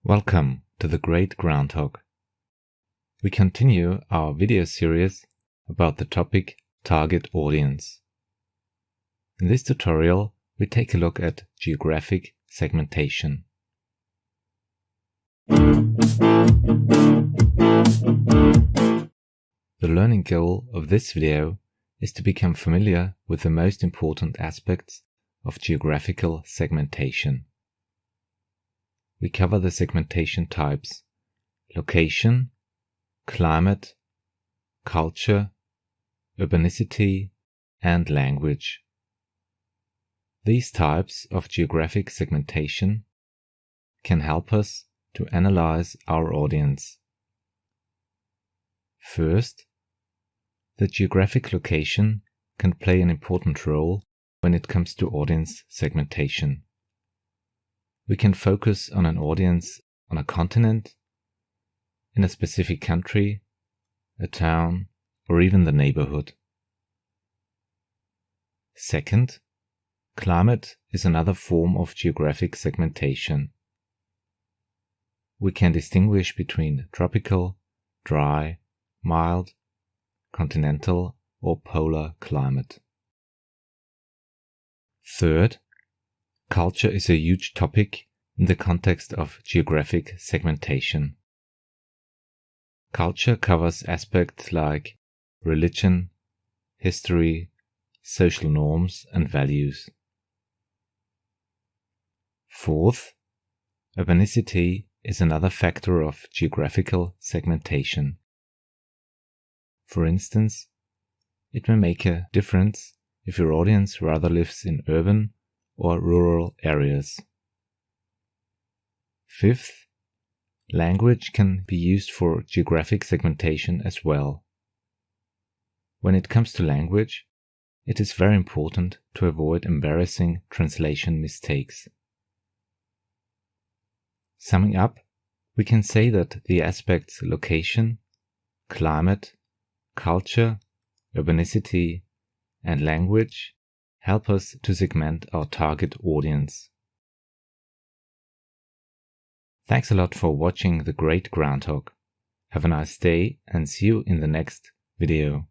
Welcome to the Great Groundhog. We continue our video series about the topic Target Audience. In this tutorial, we take a look at geographic segmentation. The learning goal of this video is to become familiar with the most important aspects of geographical segmentation. We cover the segmentation types: location, climate, culture, urbanicity, and language. These types of geographic segmentation can help us to analyze our audience. First, the geographic location can play an important role when it comes to audience segmentation. We can focus on an audience on a continent, in a specific country, a town, or even the neighborhood. Second, climate is another form of geographic segmentation. We can distinguish between tropical, dry, mild, continental, or polar climate. Third, culture is a huge topic in the context of geographic segmentation. Culture covers aspects like religion, history, social norms, and values. Fourth, urbanicity is another factor of geographical segmentation. For instance, it may make a difference if your audience rather lives in urban or rural areas. Fifth, language can be used for geographic segmentation as well. When it comes to language, it is very important to avoid embarrassing translation mistakes. Summing up, we can say that the aspects location, climate, culture, urbanicity, and language help us to segment our target audience. Thanks a lot for watching The Great Groundhog. Have a nice day and see you in the next video.